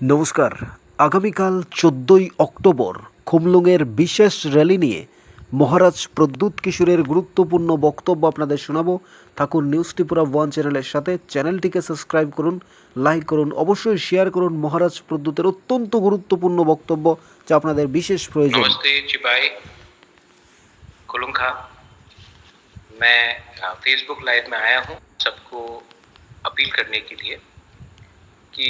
নমস্কার। আগামীকাল ১৪ই অক্টোবর খুমলুঙের বিশেষ র্যালি নিয়ে মহারাজ প্রদ্যুৎ কিশোরের গুরুত্বপূর্ণ বক্তব্য আপনাদের শোনাবো। থাকুন নিউজ ত্রিপুরা ওয়ান চ্যানেলের সাথে। চ্যানেলটিকে সাবস্ক্রাইব করুন, লাইক করুন, অবশ্যই শেয়ার করুন মহারাজ প্রদ্যুতের অত্যন্ত গুরুত্বপূর্ণ বক্তব্য যা আপনাদের বিশেষ প্রয়োজন। नमस्ते चिपाई कुलुंखा। मैं फेसबुक लाइव में आया हूँ सबको अपील करने के लिए कि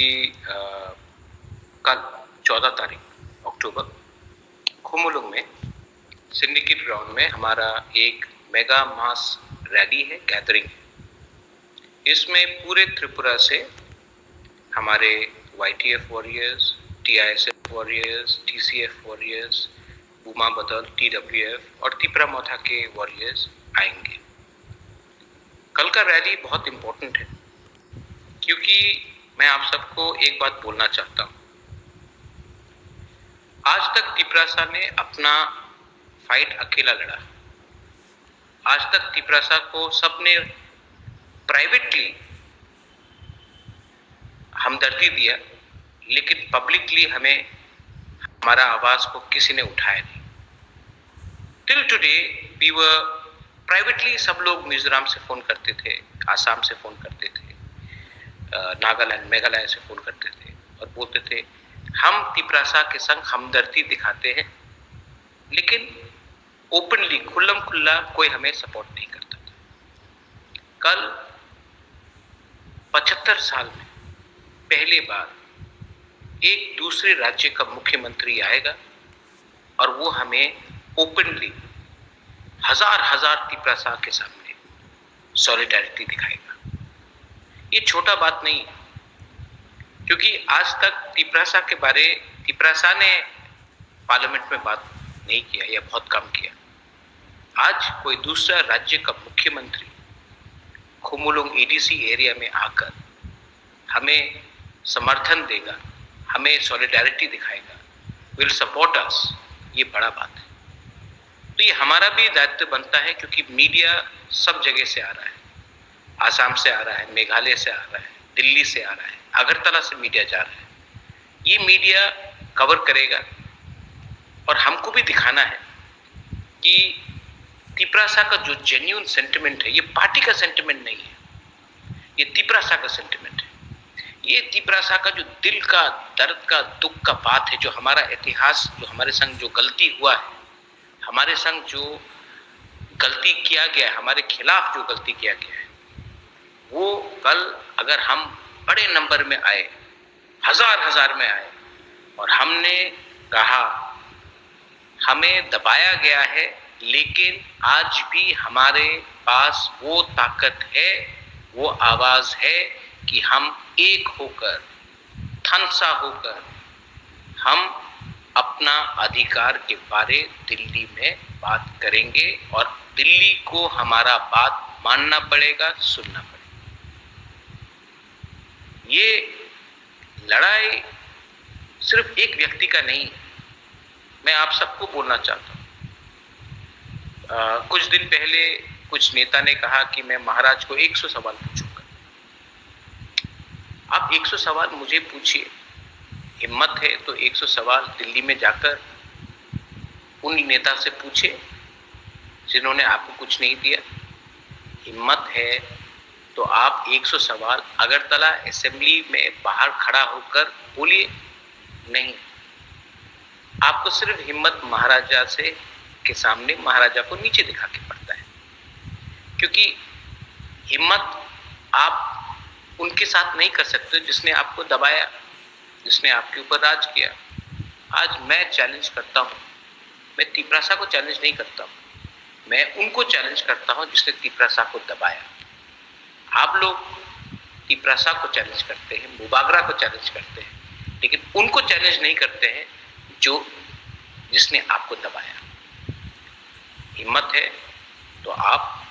कल 14 तारीख अक्टूबर खुमुलुंग में सिंडिकेट ग्राउंड में हमारा एक मेगा मास रैली है, गैदरिंग है। इसमें पूरे त्रिपुरा से हमारे YTF warriors, TISF warriors, TCF warriors, बुमा बदल, TWF और तिपरा मोथा के वॉरियर्स आएंगे। कल का रैली बहुत इम्पोर्टेंट है क्योंकि मैं आप सबको एक बात बोलना चाहता हूँ। आज तक तिपरासा ने अपना फाइट अकेला लड़ा। आज तक तिपरासा को सबने प्राइवेटली हमदर्दी दिया, लेकिन पब्लिकली हमें हमारा आवाज को किसी ने उठाया नहीं। Till today we were privately, सब लोग मिजोरम से फोन करते थे, आसाम से फोन करते थे, नागालैंड मेघालय से फोन करते थे और बोलते थे हम तिपरासा के संग हमदर्दी दिखाते हैं, लेकिन ओपनली खुल्लम खुल्ला कोई हमें सपोर्ट नहीं करता था। कल 75 साल में पहली बार एक दूसरे राज्य का मुख्यमंत्री आएगा और वो हमें ओपनली हजार हजार तिपरासा के सामने सॉलिडारिटी दिखाएगा। ये छोटा बात नहीं है, क्योंकि आज तक तिपरासा ने पार्लियामेंट में बात नहीं किया या बहुत कम किया। आज कोई दूसरा राज्य का मुख्यमंत्री खुमुलुंग ADC एरिया में आकर हमें समर्थन देगा, हमें सॉलिडारिटी दिखाएगा, विल सपोर्ट अस। ये बड़ा बात है। तो ये हमारा भी दायित्व बनता है, क्योंकि मीडिया सब जगह से आ रहा है, आसाम से आ रहा है, मेघालय से आ रहा है, दिल्ली से आ रहा है, अगरतला से मीडिया जा रहा है। ये मीडिया कवर करेगा और हमको भी दिखाना है कि तिपरासा का जो जेन्युइन सेंटिमेंट है, ये पार्टी का सेंटिमेंट नहीं है, ये तिपरासा का सेंटिमेंट है। ये तिपरासा का जो दिल का दर्द का दुख का बात है, जो हमारा इतिहास, जो हमारे संग जो गलती हुआ है, हमारे संग जो गलती किया गया है, हमारे खिलाफ जो गलती किया गया है, वो कल अगर हम बड़े नंबर में आए, हजार में आए और हमने कहा हमें दबाया गया है, लेकिन आज भी हमारे पास वो ताकत है, वो आवाज है कि हम एक होकर, थनसा होकर हम अपना अधिकार के बारे दिल्ली में बात करेंगे और दिल्ली को हमारा बात मानना पड़ेगा, सुनना पड़ेगा। ये लड़ाई सिर्फ एक व्यक्ति का नहीं है। मैं आप सबको बोलना चाहता हूँ। कुछ दिन पहले कुछ नेता ने कहा कि मैं महाराज को 100 सवाल पूछूंगा। आप 100 सवाल मुझे पूछिए, हिम्मत है तो 100 सवाल दिल्ली में जाकर उन नेता से पूछे जिन्होंने आपको कुछ नहीं दिया। हिम्मत है तो आप 100 सवाल अगरतला असेंबली में बाहर खड़ा होकर बोलिए। नहीं, आपको सिर्फ हिम्मत महाराजा से के सामने महाराजा को नीचे दिखा के पड़ता है, क्योंकि हिम्मत आप उनके साथ नहीं कर सकते जिसने आपको दबाया, जिसने आपके ऊपर राज किया। आज मैं चैलेंज करता हूँ, मैं तिपरासा को चैलेंज नहीं करता हूँ, मैं उनको चैलेंज करता हूँ जिसने तिपरासा को दबाया। आप लोग तिपरासा को चैलेंज करते हैं, मुबागरा को चैलेंज करते हैं, लेकिन उनको चैलेंज नहीं करते हैं जिसने आपको दबाया। हिम्मत है तो आप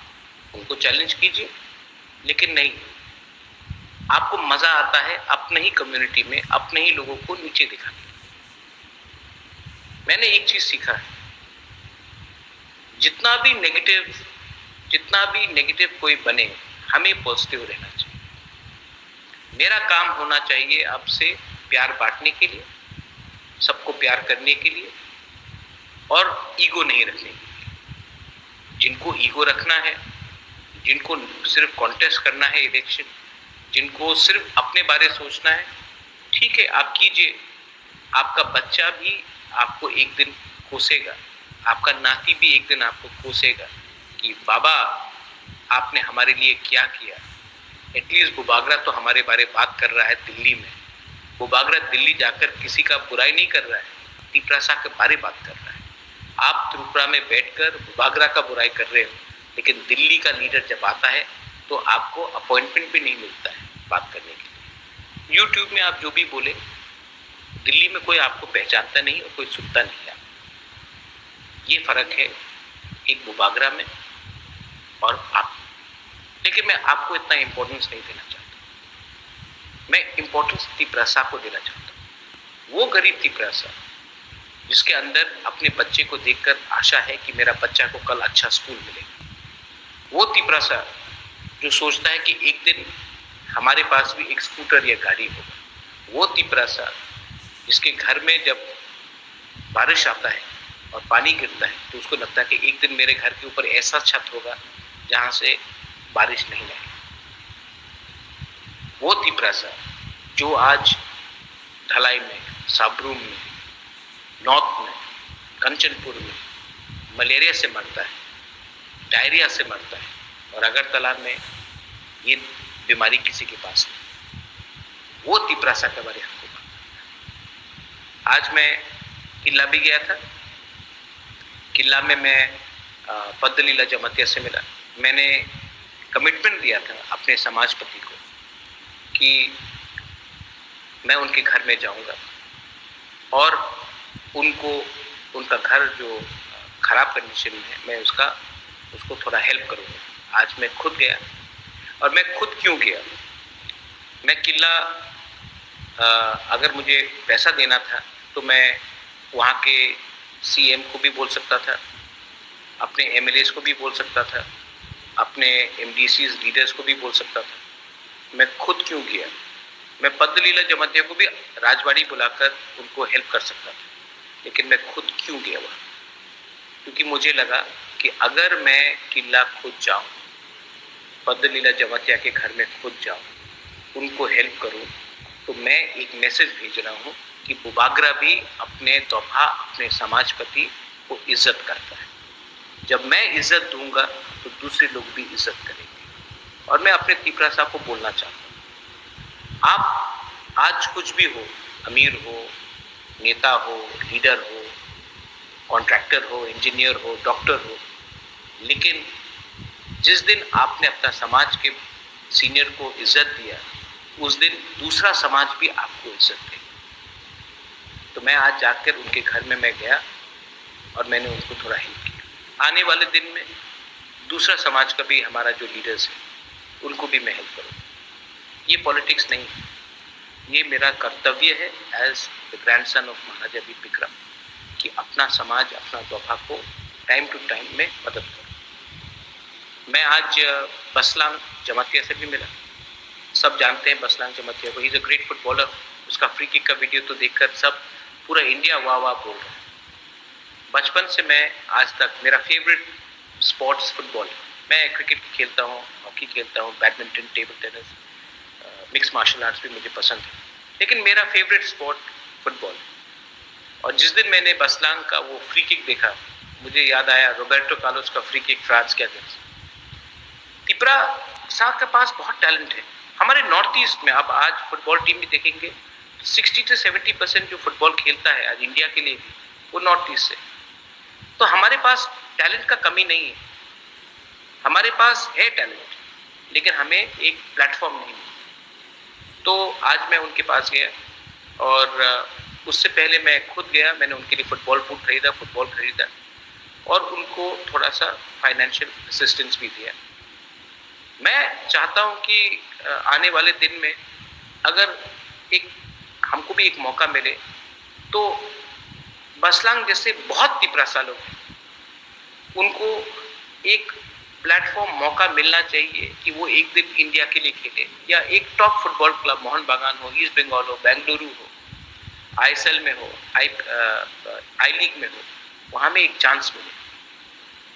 उनको चैलेंज कीजिए, लेकिन नहीं, आपको मजा आता है अपने ही कम्युनिटी में अपने ही लोगों को नीचे दिखाने। मैंने एक चीज सीखा है, जितना भी नेगेटिव कोई बने, हमें पॉजिटिव रहना चाहिए। मेरा काम होना चाहिए अब से प्यार बांटने के लिए, सबको प्यार करने के लिए और ईगो नहीं रखने के लिए। जिनको ईगो रखना है, जिनको सिर्फ कॉन्टेस्ट करना है इलेक्शन, जिनको सिर्फ अपने बारे सोचना है, ठीक है, आप कीजिए। आपका बच्चा भी आपको एक दिन कोसेगा, आपका नाती भी एक दिन आपको कोसेगा कि बाबा आपने हमारे लिए क्या किया। एटलीस्ट बुबागरा तो हमारे बारे बात कर रहा है दिल्ली में। बुबागरा दिल्ली जाकर किसी का बुराई नहीं कर रहा है, तिपरासा के बारे बात कर रहा है। आप त्रिपुरा में बैठकर बुबागरा का बुराई कर रहे हो, लेकिन दिल्ली का लीडर जब आता है तो आपको अपॉइंटमेंट भी नहीं मिलता है बात करने के लिए। यूट्यूब में आप जो भी बोले, दिल्ली में कोई आपको पहचानता नहीं और कोई सुनता नहीं है। ये फर्क है एक बुबागरा में और आप। लेकिन मैं आपको इतना इंपॉर्टेंस नहीं देना चाहता, मैं इंपॉर्टेंस तिपरासा को देना चाहता हूँ। वो गरीब तिपरासा जिसके अंदर अपने बच्चे को देखकर आशा है कि मेरा बच्चा को कल अच्छा स्कूल मिलेगा। वो तिपरासा जो सोचता है कि एक दिन हमारे पास भी एक स्कूटर या गाड़ी होगा। वो तिपरासा जिसके घर में जब बारिश आता है और पानी गिरता है तो उसको लगता है कि एक दिन मेरे घर के ऊपर ऐसा छत होगा जहाँ से बारिश नहीं आएगी। वो तिपरासा जो आज ढलाई में, साबरूम में, नॉर्थ में, कंचनपुर में मलेरिया से मरता है, डायरिया से मरता है, और अगरतला में ये बीमारी किसी के पास नहीं। वो तिपरासा के बारे हमको पता। आज मैं किला भी गया था। किला में मैं पद्दलीला जमातिया से मिला। मैंने कमिटमेंट दिया था अपने समाजपति को कि मैं उनके घर में जाऊंगा और उनको, उनका घर जो खराब कंडीशन में है, मैं उसको थोड़ा हेल्प करूंगा। आज मैं खुद गया। और मैं खुद क्यों गया? मैं किला अगर मुझे पैसा देना था तो मैं वहाँ के सीएम को भी बोल सकता था, अपने एमएलएस को भी बोल सकता था, अपने एमडीसीज लीडर्स को भी बोल सकता था। मैं खुद क्यों गया? मैं पद्दलीला जमातिया को भी राजवाड़ी बुलाकर उनको हेल्प कर सकता था, लेकिन मैं खुद क्यों गया वहाँ? क्योंकि मुझे लगा कि अगर मैं किला खुद जाऊँ, पद्दलीला जमातिया के घर में खुद जाऊँ, उनको हेल्प करूँ, तो मैं एक मैसेज भेज रहा हूँ कि बुबागरा भी अपने तोहफा, अपने समाजपति को इज्जत करता है। जब मैं इज्जत दूंगा तो दूसरे लोग भी इज्जत करेंगे। और मैं अपने तिपरासा को बोलना चाहता हूँ, आप आज कुछ भी हो, अमीर हो, नेता हो, लीडर हो, कॉन्ट्रैक्टर हो, इंजीनियर हो, डॉक्टर हो, लेकिन जिस दिन आपने अपना समाज के सीनियर को इज्जत दिया, उस दिन दूसरा समाज भी आपको इज्जत देगा। तो मैं आज जाकर उनके घर में मैं गया और मैंने उनको थोड़ा हेल्प किया। आने वाले दिन में दूसरा समाज का भी, हमारा जो लीडर्स है, उनको भी मैं हेल्प करूँ। ये पॉलिटिक्स नहीं है, ये मेरा कर्तव्य है as the grandson of Maharaja Bir Vikram कि अपना समाज, अपना तोहफा को टाइम टू टाइम में मदद करूँ। मैं आज बसलांग जमातिया से भी मिला। सब जानते हैं बसलांग जमातिया को, he is a great footballer. उसका फ्री किक का वीडियो तो देखकर सब, पूरा इंडिया वाह वाह बोल रहा है। बचपन से मैं आज तक, मेरा फेवरेट स्पोर्ट्स फुटबॉल। मैं क्रिकेट खेलता हूँ, हॉकी खेलता हूँ, badminton, table tennis, mix martial arts भी मुझे पसंद है, लेकिन मेरा फेवरेट स्पोर्ट फुटबॉल। और जिस दिन मैंने बसलांग का वो फ्री किक देखा, मुझे याद आया रोबर्टो कार्लोस का फ्री किक फ्रांस के अगेंस्ट। तिपरासा के पास बहुत टैलेंट है। हमारे नॉर्थ ईस्ट में आप आज फुटबॉल टीम भी देखेंगे, 60 से 70% जो फुटबॉल खेलता है आज इंडिया के लिए भी, वो नॉर्थ ईस्ट से। तो हमारे पास टैलेंट का कमी नहीं है, हमारे पास है टैलेंट, लेकिन हमें एक प्लेटफॉर्म नहीं है। तो आज मैं उनके पास गया और उससे पहले मैं खुद गया, मैंने उनके लिए फुटबॉल खरीदा और उनको थोड़ा सा फाइनेंशियल असिस्टेंस भी दिया। मैं चाहता हूं कि आने वाले दिन में अगर हमको भी एक मौका मिले तो बसलांग जैसे बहुत तिपरासा लोग हैं, उनको एक प्लेटफॉर्म, मौका मिलना चाहिए कि वो एक दिन इंडिया के लिए खेले, या एक टॉप फुटबॉल क्लब, मोहन बागान हो, ईस्ट बंगाल हो, बेंगलुरु हो, आईएसएल में हो, आई लीग में हो, वहाँ में एक चांस मिले।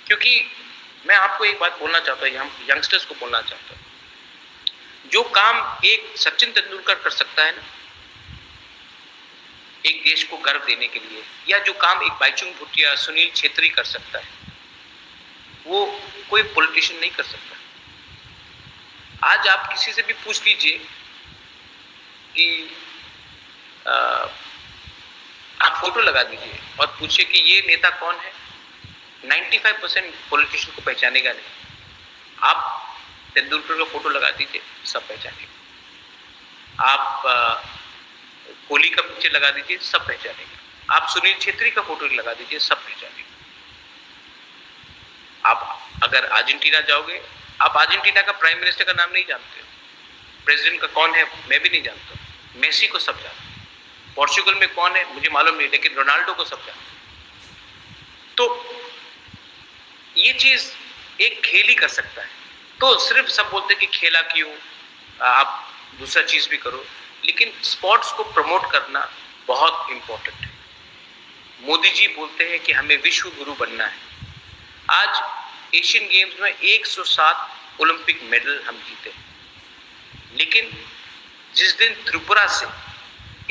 क्योंकि मैं आपको एक बात बोलना चाहता हूँ, यंगस्टर्स को बोलना चाहता हूँ, जो काम एक सचिन तेंदुलकर कर सकता है ना, एक देश को गर्व देने के लिए, या जो काम एक बाईचुंग भूटिया, सुनील छेत्री कर सकता है, वो कोई पॉलिटिशियन नहीं कर सकता। आज आप किसी से भी पूछ लीजिए कि आप फोटो लगा दीजिए और पूछिए कि ये नेता कौन है, 95% पॉलिटिशियन को पहचानेगा नहीं। आप तेंदुलकर का फोटो लगा दीजिए, सब पहचानेगा। आप कोहली का पिक्चर लगा दीजिए, सब पहचानेगा। आप सुनील छेत्री का फोटो लगा दीजिए, सब पहचानेगा। आप अगर अर्जेंटीना जाओगे, आप अर्जेंटीना का प्राइम मिनिस्टर का नाम नहीं जानते हो, प्रेसिडेंट का कौन है मैं भी नहीं जानता, मेसी को सब जानते। पोर्चुगल में कौन है मुझे मालूम नहीं, लेकिन रोनाल्डो को सब जानते। तो ये चीज एक खेल ही कर सकता है। तो सिर्फ सब बोलते कि खेला क्यों, आप दूसरा चीज भी करो, लेकिन स्पोर्ट्स को प्रमोट करना बहुत इंपॉर्टेंट है। मोदी जी बोलते हैं कि हमें विश्व गुरु बनना है। आज एशियन गेम्स में 107 ओलंपिक मेडल हम जीते, लेकिन जिस दिन त्रिपुरा से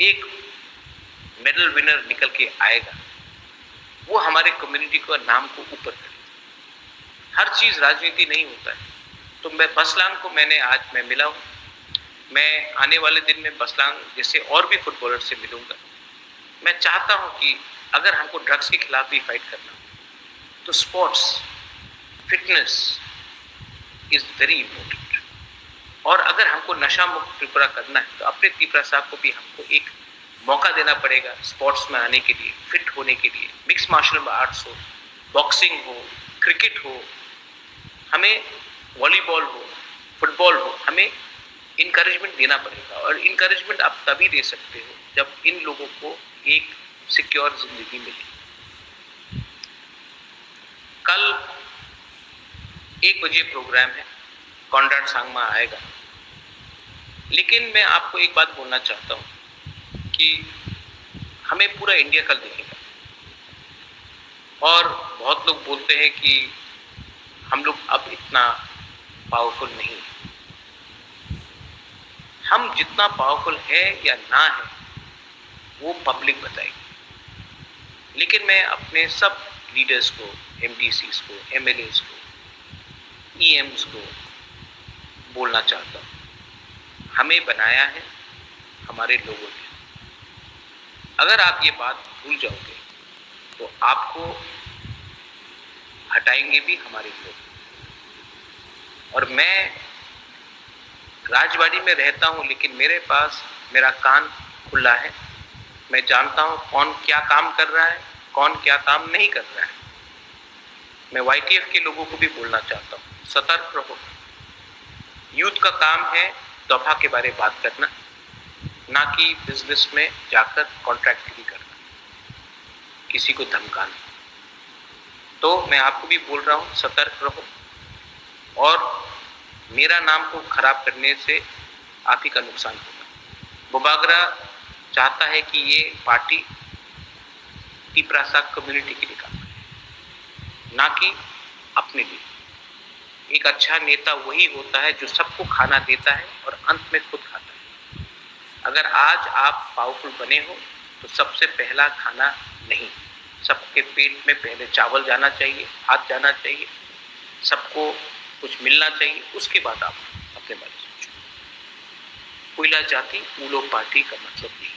एक मेडल विनर निकल के आएगा, वो हमारे कम्युनिटी का नाम को ऊपर करेगा। हर चीज राजनीति नहीं होता है। तो मैं बसलान को मैं मिला हूँ। मैं आने वाले दिन में बसलान जैसे और भी फुटबॉलर से मिलूंगा। मैं चाहता हूँ कि अगर हमको ड्रग्स के खिलाफ भी फाइट करना, तो sports, fitness is very important. और अगर हमको नशा मुक्त त्रिपुरा करना है, तो अपने त्रिपुरा साहब को भी हमको एक मौका देना पड़ेगा स्पोर्ट्स में आने के लिए, फिट होने के लिए। मिक्स मार्शल आर्ट्स हो, बॉक्सिंग हो, क्रिकेट हो, हमें वॉलीबॉल हो, फुटबॉल हो, हमें इनकरेजमेंट देना पड़ेगा। और इनकरेजमेंट आप तभी दे सकते हो जब इन लोगों को एक सिक्योर जिंदगी मिले। कल 1 बजे प्रोग्राम है, कॉन्राड सांगमा आएगा। लेकिन मैं आपको एक बात बोलना चाहता हूँ कि हमें पूरा इंडिया कल देखेगा। और बहुत लोग बोलते हैं कि हम लोग अब इतना पावरफुल नहीं है। हम जितना पावरफुल है या ना है, वो पब्लिक बताएगी। लेकिन मैं अपने सब लीडर्स को, एमडीसीज को, एमएलएस को, ईएम्स को बोलना चाहता हूँ, हमें बनाया है हमारे लोगों ने। अगर आप ये बात भूल जाओगे, तो आपको हटाएंगे भी हमारे लोग। और मैं राजवाड़ी में रहता हूँ, लेकिन मेरे पास मेरा कान खुला है। मैं जानता हूँ कौन क्या काम कर रहा है, कौन क्या काम नहीं कर रहा है। मैं वाईटीएफ के लोगों को भी बोलना चाहता हूँ, सतर्क रहो। यूथ का काम है दफा के बारे में बात करना, ना कि बिजनेस में जाकर कॉन्ट्रैक्ट करना, किसी को धमकाना। तो मैं आपको भी बोल रहा हूँ, सतर्क रहो। और मेरा नाम को खराब करने से आप ही का नुकसान होगा। बोबागरा चाहता है कि ये पार्टी त्रिपुरा कम्युनिटी के लिए काम करे, ना कि अपने लिए। एक अच्छा नेता वही होता है जो सबको खाना देता है और अंत में खुद खाता है। अगर आज आप पावरफुल बने हो, तो सबसे पहला खाना नहीं, सबके पेट में पहले चावल जाना चाहिए, भात जाना चाहिए, सबको कुछ मिलना चाहिए, उसके बाद आप अपने बारे में सोचो। कोयला जाति मूलो पार्टी का मतलब नहीं।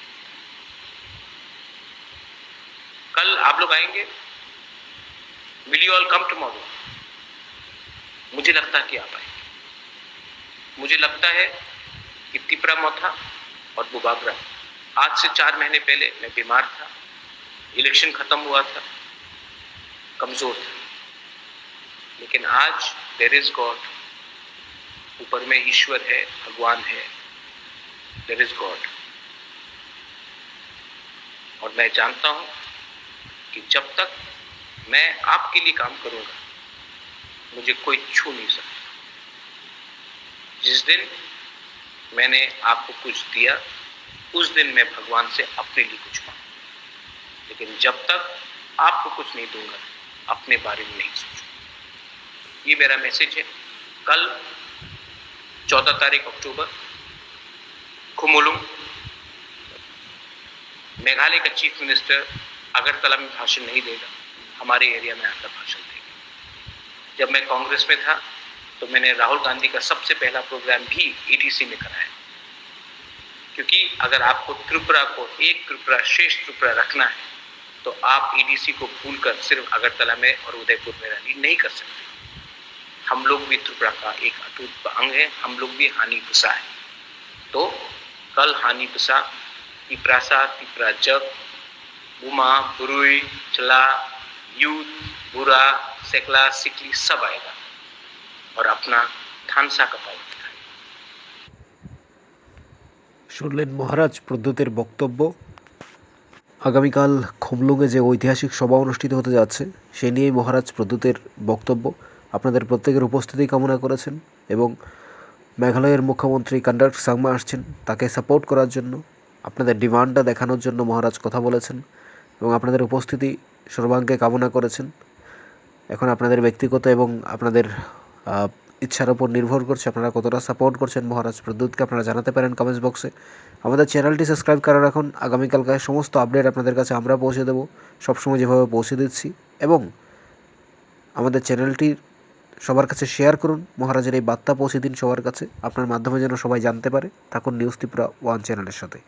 कल आप लोग आएंगे, will you all come tomorrow? मुझे लगता है कि आप आएंगे। मुझे लगता है कि त्रिपुरा मोथा और बोबागरा, आज से 4 महीने पहले मैं बीमार था, इलेक्शन खत्म हुआ था, कमजोर था, लेकिन आज देयर इज गॉड, ऊपर में ईश्वर है, भगवान है, देयर इज गॉड। और मैं जानता हूं कि जब तक मैं आपके लिए काम करूंगा, मुझे कोई छू नहीं सकता। जिस दिन मैंने आपको कुछ दिया, उस दिन मैं भगवान से अपने लिए कुछ मांगूंगा, लेकिन जब तक आपको कुछ नहीं दूंगा अपने बारे में नहीं सोचूंगा। ये मेरा मैसेज है। कल 14 तारीख अक्टूबर खुमुलुंग मेघालय का चीफ मिनिस्टर अगरतला में भाषण नहीं देगा, हमारे एरिया में आकर भाषण देगा। जब मैं कांग्रेस में था तो मैंने राहुल गांधी का सबसे पहला प्रोग्राम भी एडीसी में कराया, क्योंकि अगर आपको त्रिपुरा को एक त्रिपुरा श्रेष्ठ त्रिपुरा रखना है तो आप एडीसी को भूलकर सिर्फ अगरतला में और उदयपुर में रैली नहीं कर सकते। हम लोग भी त्रिपुरा का एक अटूट अंग है, हम लोग भी हानि पुसा है। तो कल हानि पुसा तिप्रासा, तिप्रा जग, बुमा, बुरुई, चला, यूथ, बुरा, सेकला, सिकली सब आएगा और अपना थानसा का पावर दिखाएगा। শুনলেন মহারাজ প্রদ্যোতের বক্তব্য। আগামীকাল খুমলুঙে যে ঐতিহাসিক সভা অনুষ্ঠিত হতে যাচ্ছে সে নিয়েই মহারাজ প্রদ্যোতের বক্তব্য। আপনাদের প্রত্যেকের উপস্থিতি কামনা করেছেন এবং মেঘালয়ের মুখ্যমন্ত্রী কনরাড সাংমা আসছেন, তাকে সাপোর্ট করার জন্য, আপনাদের ডিমান্ডটা দেখানোর জন্য মহারাজ কথা বলেছেন এবং আপনাদের উপস্থিতি সর্বাঙ্গে কামনা করেছেন। এখন আপনাদের ব্যক্তিগত এবং আপনাদের ইচ্ছার ওপর নির্ভর করছে আপনারা কতটা সাপোর্ট করছেন মহারাজ প্রদ্যোতকে, আপনারা জানাতে পারেন কমেন্টস বক্সে। আমাদের চ্যানেলটি সাবস্ক্রাইব করে রাখুন, আগামীকালকার সমস্ত আপডেট আপনাদের কাছে আমরা পৌঁছে দেবো, সবসময় যেভাবে পৌঁছে দিচ্ছি। এবং আমাদের চ্যানেলটি সবার কাছে শেয়ার করুন, মহারাজের এই বার্তা পৌঁছে দিন সবার কাছে, আপনার মাধ্যমে যেন সবাই জানতে পারে। থাকুন নিউজ ত্রিপুরা ওয়ান চ্যানেলের সাথে।